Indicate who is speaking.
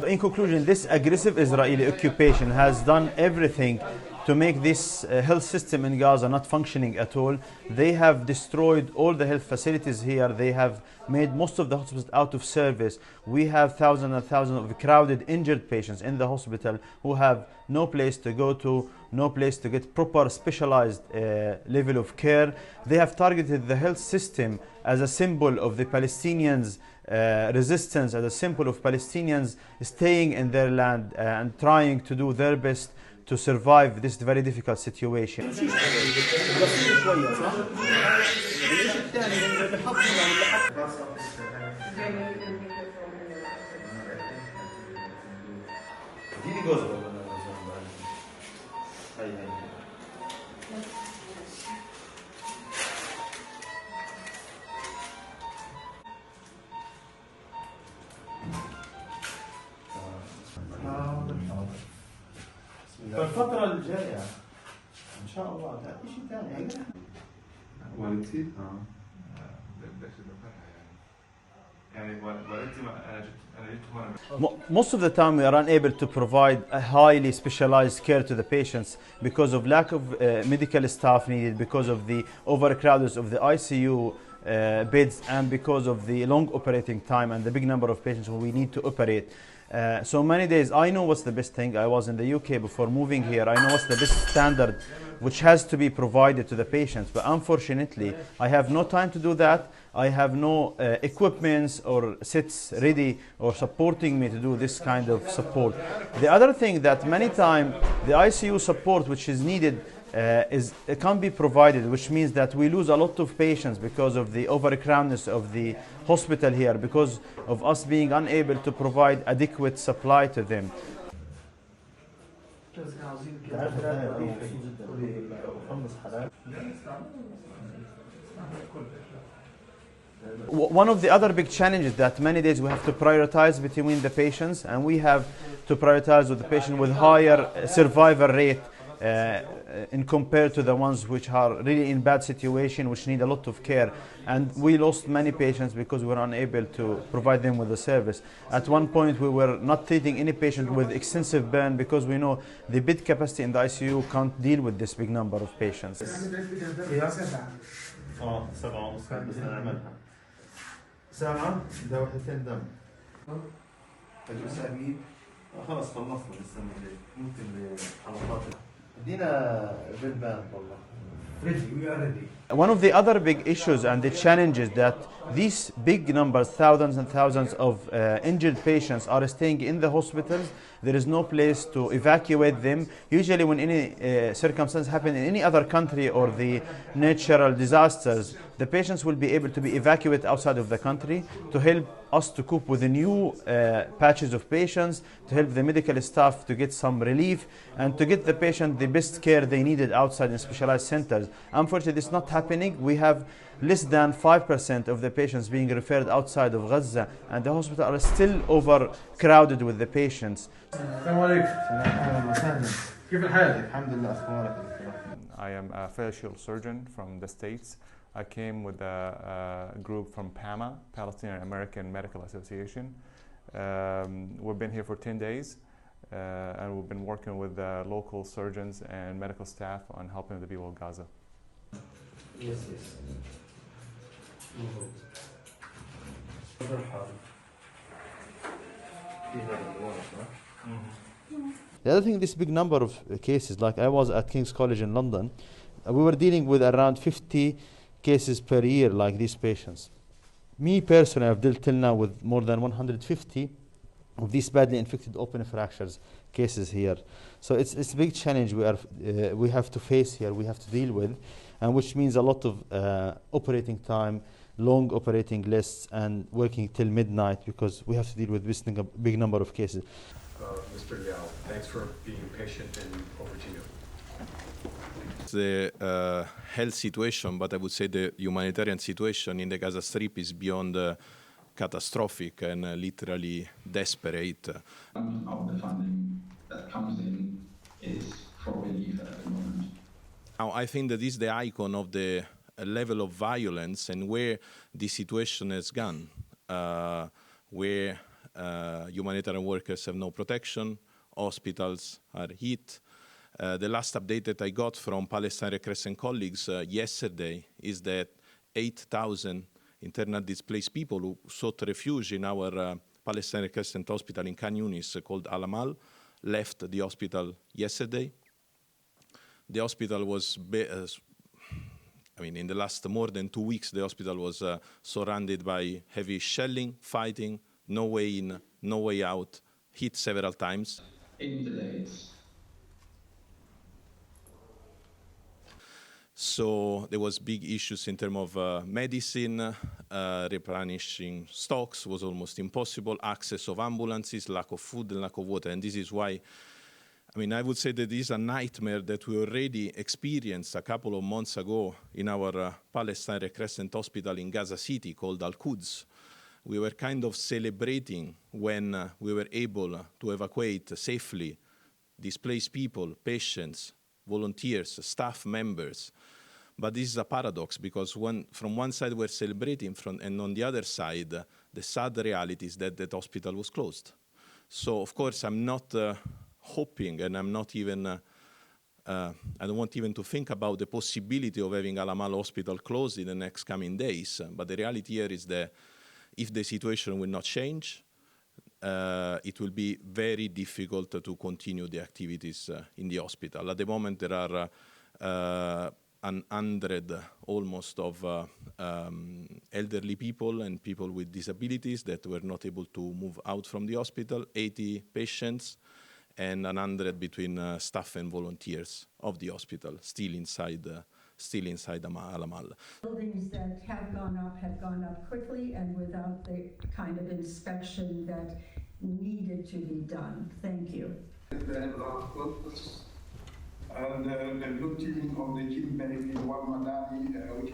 Speaker 1: In conclusion, this aggressive Israeli occupation has done everything to make this health system in Gaza not functioning at all. They have destroyed all the health facilities here. They have made most of the hospitals out of service. We have thousands and thousands of crowded, injured patients in the hospital who have no place to go to, no place to get proper specialized level of care. They have targeted the health system as a symbol of the Palestinians' resistance, as a symbol of Palestinians staying in their land and trying to do their best to survive this very difficult situation. الفترة الجاية إن شاء الله في شيء ثاني
Speaker 2: والدتي يعني والدتي أنا جيت هون.
Speaker 1: Most of the time we are unable to provide a highly specialized care to the patients because of lack of medical staff needed, because of the overcrowding of the ICU beds, and because of the long operating time and the big number of patients who we need to operate. So many days, I know what's the best thing. I was in the UK before moving here. I know what's the best standard which has to be provided to the patients. But unfortunately, I have no time to do that. I have no equipments or sets ready or supporting me to do this kind of support. The other thing that many times the ICU support which is needed it can't be provided, which means that we lose a lot of patients because of the overcrowdedness of the hospital here, because of us being unable to provide adequate supply to them. One of the other big challenges that many days we have to prioritize between the patients, and we have to prioritize with the patient with higher survival rate in compared to the ones which are really in bad situation, which need a lot of care. And we lost many patients because we were unable to provide them with the service. At one point we were not treating any patient with extensive burn because we know the bed capacity in the ICU can't deal with this big number of patients.
Speaker 3: خلاص خلصنا السنة دي ممكن حلقات
Speaker 1: One of the other big issues and the challenges that these big numbers, thousands and thousands of injured patients are staying in the hospitals. There is no place to evacuate them. Usually when any circumstance happen in any other country or the natural disasters, the patients will be able to be evacuated outside of the country to help us to cope with the new patches of patients, to help the medical staff to get some relief, and to get the patient the best care they needed outside in specialized centers. Unfortunately, this is not happening. We have less than 5% of the patients being referred outside of Gaza, and the hospitals are still overcrowded with the patients.
Speaker 4: I am a facial surgeon from the States. I came with a group from PAMA, Palestinian American Medical Association. We've been here for 10 days and we've been working with local surgeons and medical staff on helping the people of Gaza.
Speaker 3: Yes.
Speaker 1: The other thing, this big number of cases, like I was at King's College in London, we were dealing with around 50 cases per year like these patients. Me personally, I've dealt till now with more than 150 of these badly infected open fractures cases here. So it's a big challenge we have to face here, we have to deal with, and which means a lot of operating time, long operating lists and working till midnight because we have to deal with this big number of cases.
Speaker 5: Mr. Liao, thanks for being patient, and over to you.
Speaker 6: The health situation, but I would say the humanitarian situation in the Gaza Strip is beyond catastrophic and literally desperate.
Speaker 7: Of the funding that comes in is for relief at the moment.
Speaker 6: Now, I think that is the icon of the level of violence and where the situation has gone, where humanitarian workers have no protection, hospitals are hit. The last update that I got from Palestine Red Crescent colleagues yesterday is that 8,000 internal displaced people who sought refuge in our Palestine Red Crescent hospital in Khan Yunis called Al Amal left the hospital yesterday. The hospital was, in the last more than 2 weeks, the hospital was surrounded by heavy shelling, fighting, no way in, no way out, hit several times.
Speaker 7: In delays.
Speaker 6: So there was big issues in terms of medicine, replenishing stocks was almost impossible, access of ambulances, lack of food, and lack of water. And this is why, I would say that this is a nightmare that we already experienced a couple of months ago in our Palestine Red Crescent hospital in Gaza City called Al-Quds. We were kind of celebrating when we were able to evacuate safely displaced people, patients, volunteers, staff members. But this is a paradox because from one side we're celebrating, and on the other side, the sad reality is that that hospital was closed. So, of course, I'm not hoping, and I'm not even, I don't want even to think about the possibility of having Al Amal Hospital closed in the next coming days. But the reality here is that if the situation will not change, it will be very difficult to continue the activities in the hospital. At the moment, there are 100 almost of elderly people and people with disabilities that were not able to move out from the hospital, 80 patients, and 100 between staff and volunteers of the hospital still inside Al Amal.
Speaker 8: Buildings that have gone up quickly and without the kind of inspection that needed to be done. Thank you.
Speaker 9: And the good team of the team, Benedict Madani, which